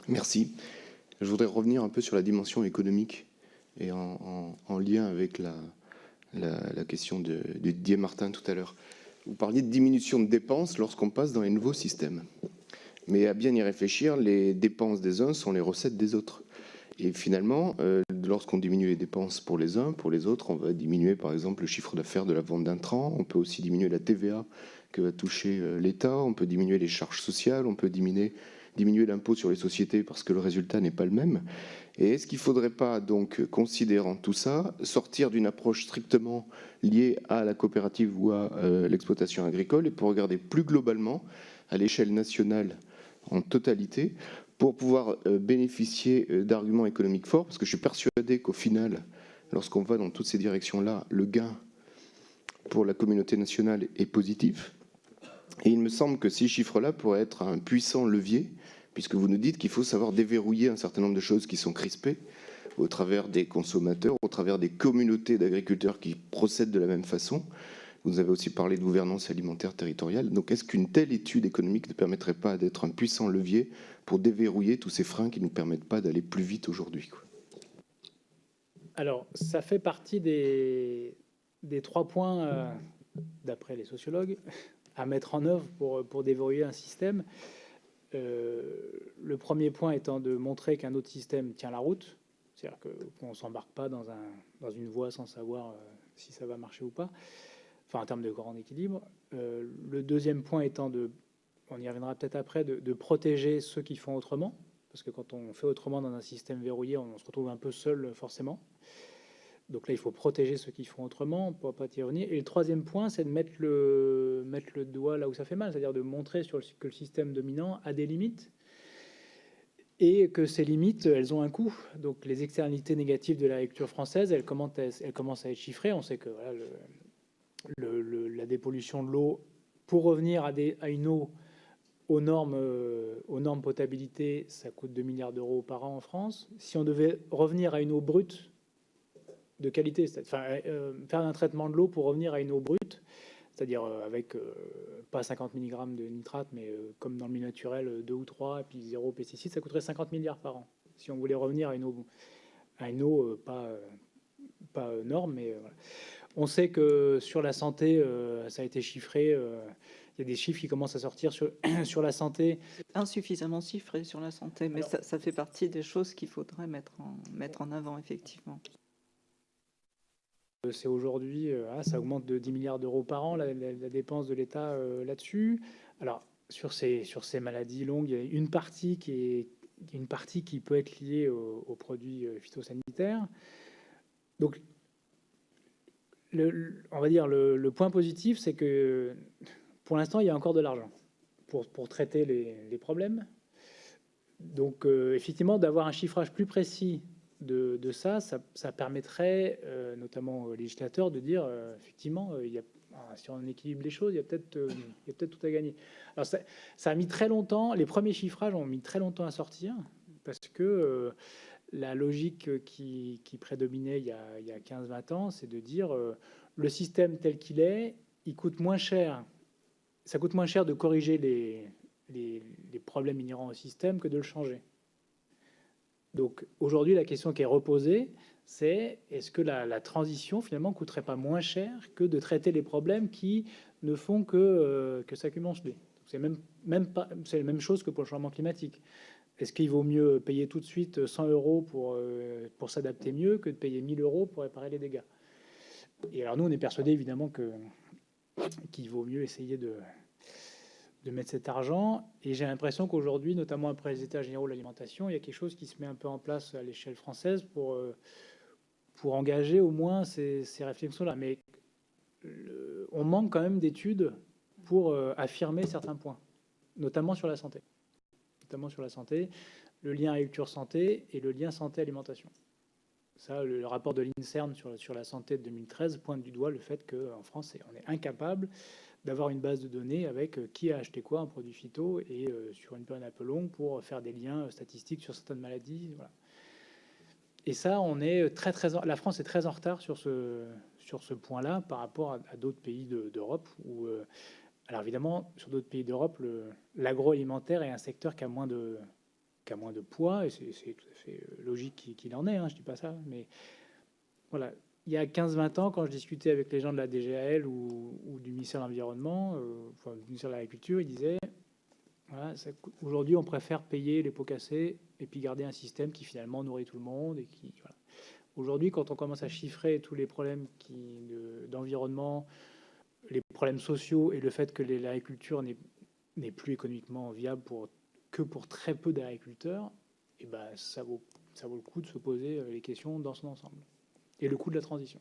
Merci. Je voudrais revenir un peu sur la dimension économique et en lien avec la question de Didier Martin tout à l'heure. Vous parliez de diminution de dépenses lorsqu'on passe dans les nouveaux systèmes. Mais à bien y réfléchir, les dépenses des uns sont les recettes des autres. Et finalement, lorsqu'on diminue les dépenses pour les uns, pour les autres, on va diminuer par exemple le chiffre d'affaires de la vente d'intrants, on peut aussi diminuer la TVA que va toucher l'État, on peut diminuer les charges sociales, on peut diminuer l'impôt sur les sociétés parce que le résultat n'est pas le même. Et est-ce qu'il ne faudrait pas, donc, considérant tout ça, sortir d'une approche strictement liée à la coopérative ou à l'exploitation agricole et pour regarder plus globalement à l'échelle nationale en totalité pour pouvoir bénéficier d'arguments économiques forts, parce que je suis persuadé qu'au final, lorsqu'on va dans toutes ces directions-là, le gain pour la communauté nationale est positif. Et il me semble que ces chiffres-là pourraient être un puissant levier, puisque vous nous dites qu'il faut savoir déverrouiller un certain nombre de choses qui sont crispées, au travers des consommateurs, au travers des communautés d'agriculteurs qui procèdent de la même façon. Vous avez aussi parlé de gouvernance alimentaire territoriale. Donc est-ce qu'une telle étude économique ne permettrait pas d'être un puissant levier pour déverrouiller tous ces freins qui ne nous permettent pas d'aller plus vite aujourd'hui? Alors, ça fait partie des 3 points, d'après les sociologues, à mettre en œuvre pour déverrouiller un système. Le premier point étant de montrer qu'un autre système tient la route, c'est-à-dire qu'on ne s'embarque pas dans une voie sans savoir si ça va marcher ou pas, enfin en termes de grand équilibre. Le deuxième point étant on y reviendra peut-être après, de protéger ceux qui font autrement, parce que quand on fait autrement dans un système verrouillé, on se retrouve un peu seul forcément. Donc là, il faut protéger ceux qui font autrement, on ne pourra pas y revenir. Et le troisième point, c'est de mettre le doigt là où ça fait mal, c'est-à-dire de montrer que le système dominant a des limites et que ces limites, elles ont un coût. Donc les externalités négatives de l'agriculture française, elles commencent à être chiffrées. On sait que voilà, la dépollution de l'eau, pour revenir à une eau aux normes potabilité, ça coûte 2 milliards d'euros par an en France. Si on devait revenir à une eau brute de qualité, faire un traitement de l'eau pour revenir à une eau brute, c'est-à-dire avec pas 50 mg de nitrate, mais comme dans le milieu naturel, 2 ou 3, et puis 0 pesticides, ça coûterait 50 milliards par an. Si on voulait revenir à une eau pas norme, mais voilà. On sait que sur la santé, ça a été chiffré, il y a des chiffres qui commencent à sortir sur la santé. Insuffisamment chiffré sur la santé, mais alors, ça fait partie des choses qu'il faudrait mettre en avant, effectivement. C'est aujourd'hui, ça augmente de 10 milliards d'euros par an, la dépense de l'État là-dessus. Alors, sur ces maladies longues, il y a une partie qui peut être liée aux produits phytosanitaires. Donc, on va dire le point positif, c'est que pour l'instant, il y a encore de l'argent pour traiter les problèmes. Donc, effectivement, d'avoir un chiffrage plus précis de ça permettrait notamment aux législateurs de dire effectivement, si on équilibre les choses, il y a peut-être tout à gagner. Alors, ça a mis très longtemps, les premiers chiffrages ont mis très longtemps à sortir parce que la logique qui prédominait il y a 15-20 ans, c'est de dire le système tel qu'il est, il coûte moins cher. Ça coûte moins cher de corriger les problèmes inhérents au système que de le changer. Donc aujourd'hui, la question qui est reposée, c'est est-ce que la transition finalement coûterait pas moins cher que de traiter les problèmes qui ne font que s'accumuler. C'est c'est la même chose que pour le changement climatique. Est-ce qu'il vaut mieux payer tout de suite 100 € pour s'adapter mieux que de payer 1 000 € pour réparer les dégâts? Et alors nous, on est persuadés évidemment qu'il vaut mieux essayer de mettre cet argent. Et j'ai l'impression qu'aujourd'hui, notamment après les États généraux de l'alimentation, il y a quelque chose qui se met un peu en place à l'échelle française pour engager au moins ces réflexions-là. Mais on manque quand même d'études pour affirmer certains points, notamment sur la santé. Le lien agriculture-santé et le lien santé-alimentation. Ça, le rapport de l'INSERM sur la santé de 2013 pointe du doigt le fait qu'en France, on est incapable d'avoir une base de données avec qui a acheté quoi en produits phyto et sur une période un peu longue pour faire des liens statistiques sur certaines maladies. Voilà. Et ça, la France est très en retard sur ce point-là par rapport à d'autres pays d'Europe. Alors évidemment, sur d'autres pays d'Europe, l'agroalimentaire est un secteur qui a moins de qui a moins de poids, et c'est tout à fait logique qu'il en ait, hein, je dis pas ça, mais voilà. Il y a 15-20 ans, quand je discutais avec les gens de la DGAL ou du ministère de l'Environnement, enfin, du ministère de l'Agriculture, ils disaient, voilà, aujourd'hui, on préfère payer les pots cassés et puis garder un système qui finalement nourrit tout le monde. Et qui, voilà. Aujourd'hui, quand on commence à chiffrer tous les problèmes d'environnement, les problèmes sociaux et le fait que l'agriculture n'est plus économiquement viable que pour très peu d'agriculteurs, et ben, ça vaut le coup de se poser les questions dans son ensemble. Et le coût de la transition.